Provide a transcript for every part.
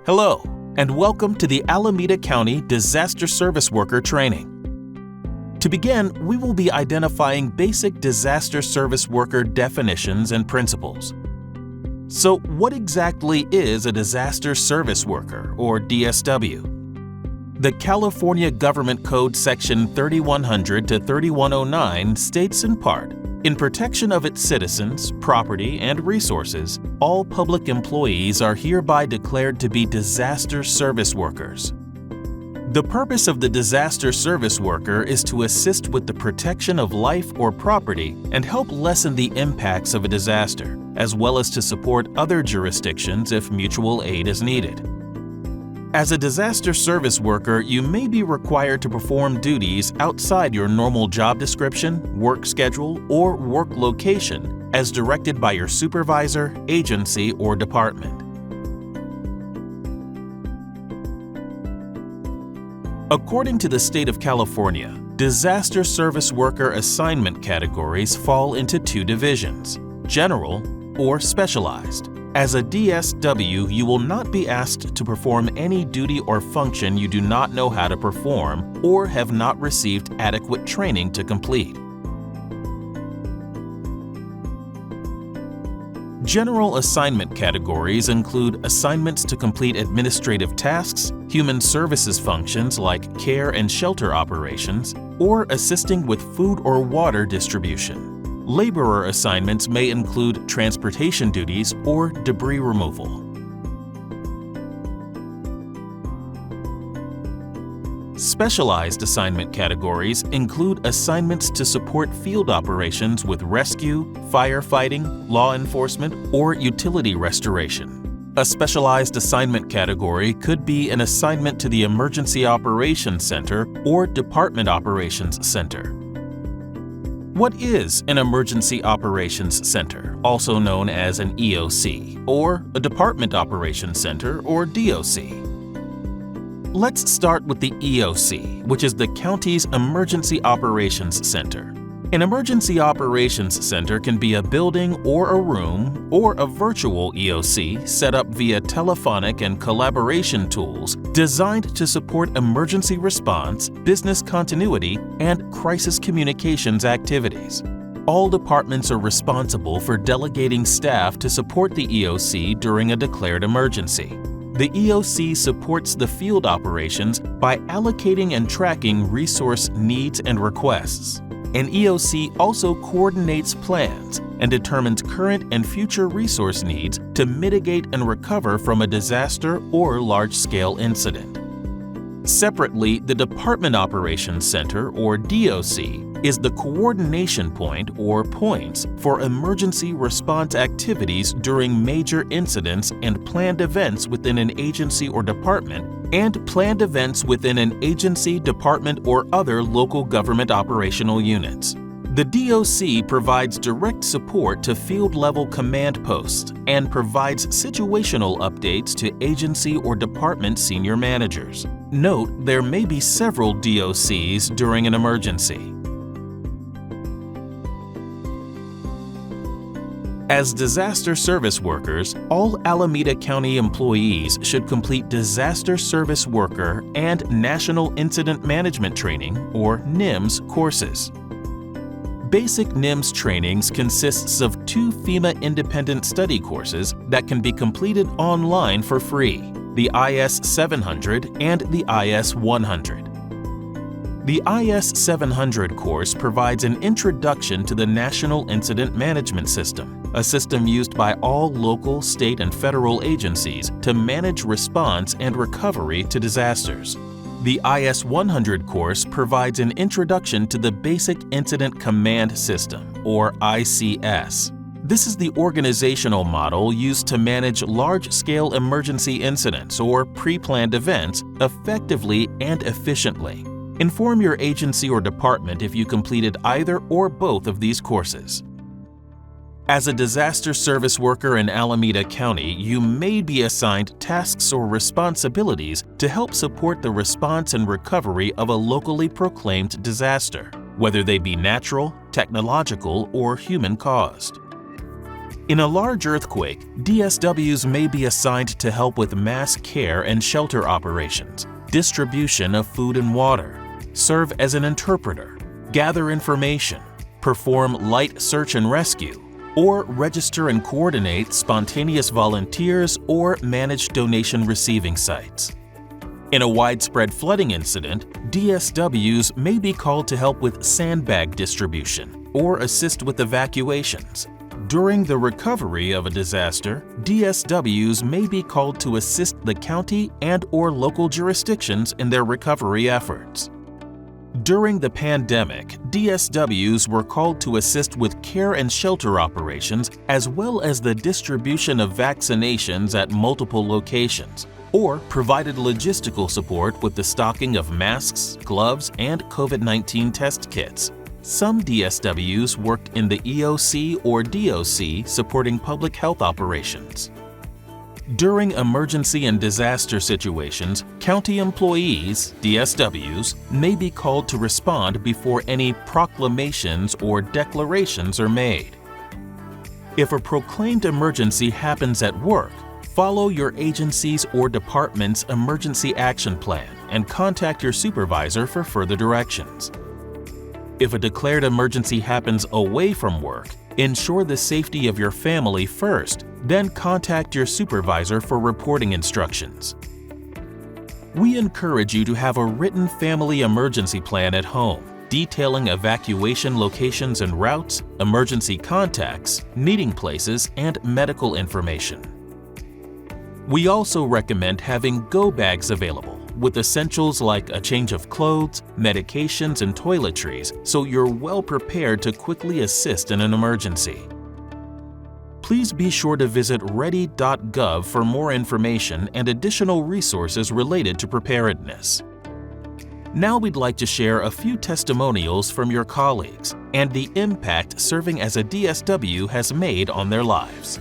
Hello, and welcome to the Alameda County Disaster Service Worker Training. To begin, we will be identifying basic disaster service worker definitions and principles. So, what exactly is a disaster service worker, or DSW? The California Government Code Section 3100 to 3109 states in part, in protection of its citizens, property, and resources, all public employees are hereby declared to be disaster service workers. The purpose of the disaster service worker is to assist with the protection of life or property and help lessen the impacts of a disaster, as well as to support other jurisdictions if mutual aid is needed. As a disaster service worker, you may be required to perform duties outside your normal job description, work schedule, or work location as directed by your supervisor, agency, or department. According to the state of California, disaster service worker assignment categories fall into two divisions: general or specialized. As a DSW, you will not be asked to perform any duty or function you do not know how to perform or have not received adequate training to complete. General assignment categories include assignments to complete administrative tasks, human services functions like care and shelter operations, or assisting with food or water distribution. Laborer assignments may include transportation duties or debris removal. Specialized assignment categories include assignments to support field operations with rescue, firefighting, law enforcement, or utility restoration. A specialized assignment category could be an assignment to the Emergency Operations Center or Department Operations Center. What is an Emergency Operations Center, also known as an EOC, or a Department Operations Center, or DOC? Let's start with the EOC, which is the county's Emergency Operations Center. An Emergency Operations Center can be a building or a room or a virtual EOC set up via telephonic and collaboration tools designed to support emergency response, business continuity, and crisis communications activities. All departments are responsible for delegating staff to support the EOC during a declared emergency. The EOC supports the field operations by allocating and tracking resource needs and requests. An EOC also coordinates plans and determines current and future resource needs to mitigate and recover from a disaster or large-scale incident. Separately, the Department Operations Center, or DOC, is the coordination point or points for emergency response activities during major incidents and planned events within an agency or department, and planned events within an agency, department, or other local government operational units. The DOC provides direct support to field-level command posts and provides situational updates to agency or department senior managers. Note, there may be several DOCs during an emergency. As disaster service workers, all Alameda County employees should complete Disaster Service Worker and National Incident Management Training, or NIMS, courses. Basic NIMS trainings consists of 2 FEMA independent study courses that can be completed online for free, the IS 700 and the IS 100. The IS 700 course provides an introduction to the National Incident Management System, a system used by all local, state, and federal agencies to manage response and recovery to disasters. The IS 100 course provides an introduction to the Basic Incident Command System, or ICS. This is the organizational model used to manage large-scale emergency incidents or pre-planned events effectively and efficiently. Inform your agency or department if you completed either or both of these courses. As a disaster service worker in Alameda County, you may be assigned tasks or responsibilities to help support the response and recovery of a locally proclaimed disaster, whether they be natural, technological, or human-caused. In a large earthquake, DSWs may be assigned to help with mass care and shelter operations, distribution of food and water, serve as an interpreter, gather information, perform light search and rescue, or register and coordinate spontaneous volunteers or manage donation receiving sites. In a widespread flooding incident, DSWs may be called to help with sandbag distribution or assist with evacuations. During the recovery of a disaster, DSWs may be called to assist the county and/or local jurisdictions in their recovery efforts. During the pandemic, DSWs were called to assist with care and shelter operations as well as the distribution of vaccinations at multiple locations, or provided logistical support with the stocking of masks, gloves, and COVID-19 test kits. Some DSWs worked in the EOC or DOC supporting public health operations. During emergency and disaster situations, county employees, DSWs, may be called to respond before any proclamations or declarations are made. If a proclaimed emergency happens at work, follow your agency's or department's emergency action plan and contact your supervisor for further directions. If a declared emergency happens away from work, ensure the safety of your family first, then contact your supervisor for reporting instructions. We encourage you to have a written family emergency plan at home, detailing evacuation locations and routes, emergency contacts, meeting places, and medical information. We also recommend having go bags available with essentials like a change of clothes, medications, and toiletries so you're well prepared to quickly assist in an emergency. Please be sure to visit ready.gov for more information and additional resources related to preparedness. Now we'd like to share a few testimonials from your colleagues and the impact serving as a DSW has made on their lives.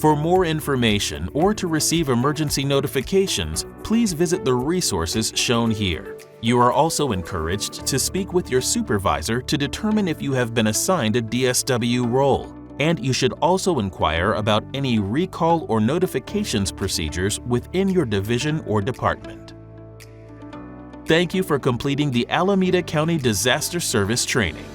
For more information or to receive emergency notifications, please visit the resources shown here. You are also encouraged to speak with your supervisor to determine if you have been assigned a DSW role, and you should also inquire about any recall or notifications procedures within your division or department. Thank you for completing the Alameda County Disaster Service Training.